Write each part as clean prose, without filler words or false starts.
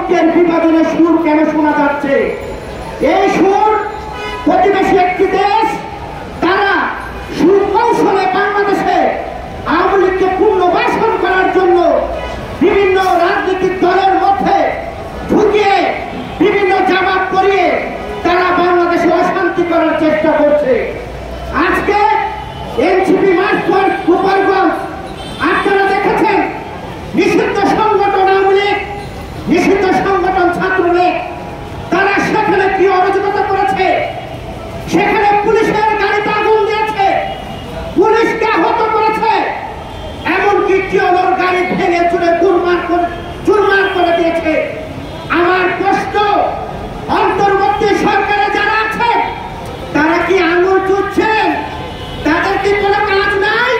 ঐক্যের বিভাজনে সুর কেন শোনা যাচ্ছে? এই সুর প্রতিবেশী একটি দেশ তারা সুকৌশলে বাংলাদেশে আওয়ামী লীগকে পুনর্বাসন করার জন্য বিভিন্ন রাজনৈতিক দলের মধ্যে ঢুকিয়ে বিভিন্ন জামাত করিয়ে তারা বাংলাদেশে অশান্তি করার চেষ্টা করছে। আজকে এনসিপি মার্চপাস্ট গোপালগঞ্জ আপনারা দেখেছেন, নিষিদ্ধ সংগঠন আওয়ামী লীগ, নিষিদ্ধ সংগঠন ছাত্রলীগ, তারা সেখানে কি অরাজকতা করেছে? সেখানে পুলিশের গাড়িতে আগুন দিয়েছে, পুলিশকে আহত করেছে, এমনকি টিওলোর গাড়ি ভেঙে চুরে চুরমার করে দিয়েছে। আমার প্রশ্ন, অন্তর্বর্তী সরকারে যারা আছে তারা কি আঙুল চুষছেন? তাদের কি কোনো কাজ নাই?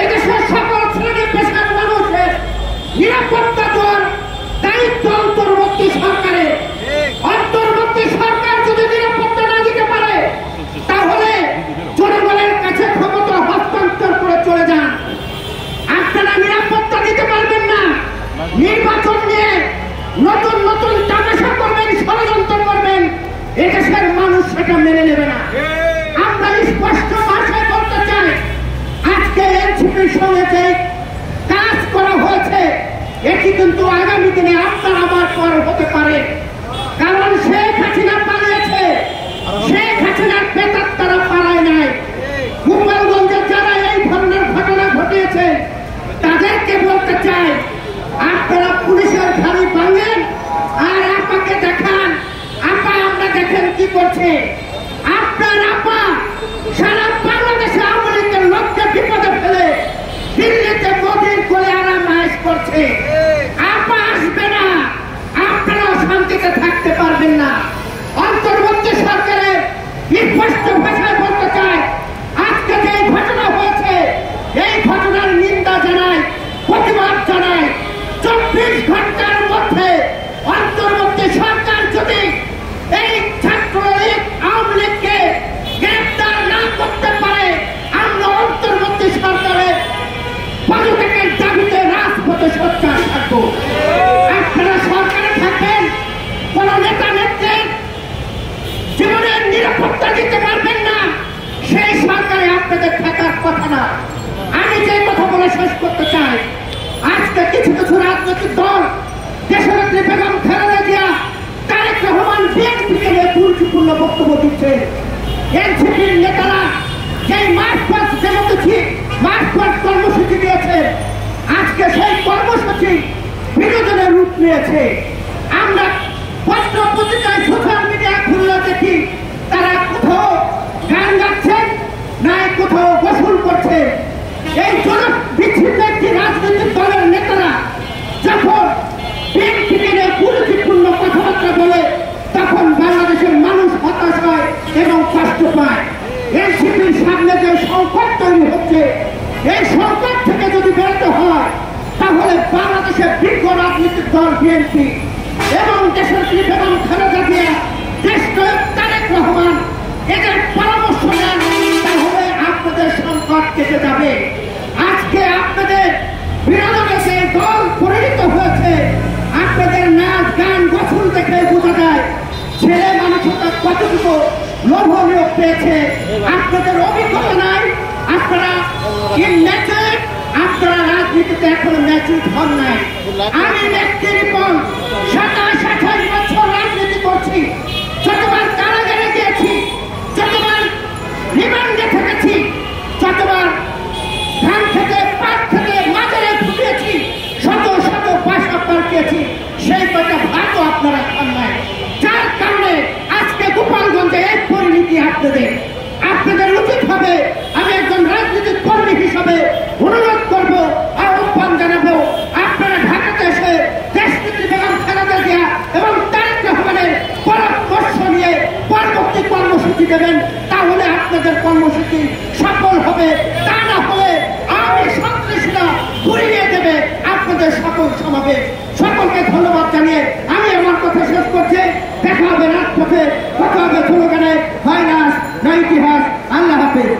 এদেশের সকল শ্রেণী পেশার মানুষের নিরাপত্তা দেওয়ার দায়িত্ব অন্তর্বর্তী সরকারের। অন্তর্বর্তী সরকার যদি নিরাপত্তা না দিতে পারে তাহলে জনগণের কাছে ক্ষমতা হস্তান্তর করে চলে যান। আপনারা নিরাপত্তা দিতে পারবেন না, নির্বাচন নিয়ে নতুন নতুন তামাশা করবেন, ষড়যন্ত্র করবেন, এদেশের মানুষ সেটা মেনে নেবে না। আমরা স্পষ্ট ভাষায় বলতে চাই, আজকে এনসিপির সঙ্গে যে কাজ করা হয়েছে এটি কিন্তু আগামী দিনে আপনার আমার পর হতে পারে। কারণ শেখ হাসিনা পালিয়েছে, শেখ হাসিনার পেতার তারা পালায় নাই। গোপালগঞ্জে যারা এই ধরনের ঘটনা ঘটিয়েছে তাদেরকে বলতে চাই, আপনারা পুলিশের গাড়ি ভাঙেন আর আপাকে দেখান, আপা আমরা দেখেন কি করছে। আপনার আপা সারা বাংলাদেশে আওয়ামী লীগের লোককে বিপদে ফেলে দিল্লিতে মোদির কোলে আরাম আয়েশ করছে। আপা আসবে না, আপনারাও শান্তিতে থাকতে পারবেন না। অন্তর্বর্তী সরকারের স্পষ্ট ভাষায় বলতে চাই, আজকে যে ঘটনা হয়েছে এই ঘটনার নিন্দা জানাই, প্রতিবাদ জানাই। 24 ঘন্টার মধ্যে অন্তর্বর্তী সরকার যদি এই ছাত্রলীগ আওয়ামী লীগকে গ্রেফতার না করতে পারে আমরা অন্তর্বর্তী সরকারের পদত্যাগের দাবিতে রাজপথে সোচ্চার থাকবো। আপনারা সরকারে থাকবেন, কোন নেতা নেত্রীর জীবনের নিরাপত্তা দিতে পারবেন না, সেই সরকারে আপনাদের থাকার কথা না। আমি যে কথা বলে শেষ করতে চাই, আজকে কিছু কিছু রাজনৈতিক দল দেশনেত্রী বেগম খালেদা জিয়া, তারেক রহমান, বিএনপিকে নিয়ে গুরুত্বপূর্ণ বক্তব্য দিচ্ছে। এনসিপির নেতারা যেই মার্চপাস্ট কর্মসূচি দিয়েছে, আজকে সেই কর্মসূচি বিনোদনের রূপ নিয়েছে। আমরা পত্র পত্রিকায় সোশ্যাল মিডিয়া খুললে দেখি তারা কোথাও গান গাচ্ছেন, নাই কোথাও গোসল করছে। এই বিচ্ছিন্ন একটি রাজনৈতিক দলের নেতারা যখন বিএনপিকে নিয়ে গুরুত্বপূর্ণ কথাবার্তা বলে তখন বাংলাদেশের মানুষ হতাশ হয় এবং কষ্ট পায়। এনসিপির সামনে যে সংকট তৈরি হচ্ছে, এই সংকট থেকে যদি বেরোতে হয় তাহলে বাংলাদেশের বিজ্ঞ রাজনৈতিক দল বিএনপি এবং দেশনেত্রী বেগম খালেদা জিয়া, দেশনায়ক তারেক রহমান এদের পরামর্শ নেন, তাহলে আপনাদের সংকট কেটে যাবে। আজকে আপনাদের বিরোধী যে দল পরিণত হয়েছে, আপনাদের নাচ গান গোসল দেখে বোঝা যায় ছেলে মানুষটা কতটুকু লোভনীয় পেয়েছে। আপনাদের অভিজ্ঞতা নাই, আপনারা আপনারা রাজনীতিতে এখনো ম্যাচুর হন নাই। আমি ব্যক্তির 27-28 বছর রাজনীতি করছি, যতবার কারাগারে গিয়েছি, যতবার রিমান্ডে থেকেছি, যতবার ধান থেকে পাট থেকে মাজারে ঢুকিয়েছি, শত শত পয়সা পাল্টিয়েছি, সেই কটা ভাতও আপনারা খান নাই। যার কারণে আজকে গোপালগঞ্জে এই পরিণতি আপনাদের উচিত হবে। আমি একজন রাজনৈতিক কর্মী হিসাবে অনুরোধ করবো, আহ্বান জানাবো, আপনারা ঢাকাতে এসে দেশনেত্রী বেগম খালেদা জিয়া এবং তারেক রহমানের পরামর্শ নিয়ে পরবর্তী কর্মসূচি দেবেন, তাহলে আপনাদের কর্মসূচি সফল হবে। তা না হলে আমি সন্ত্রাসীরা ঘুরিয়ে দেবে আপনাদের সকল সমাবেশ। সকলকে ধন্যবাদ জানিয়ে আমি আমার কথা শেষ করছি। দেখা হবে রাজপথে, কথা হবে স্লোগানে, ভাইরাস না ইতিহাস। আল্লাহ হাফেজ।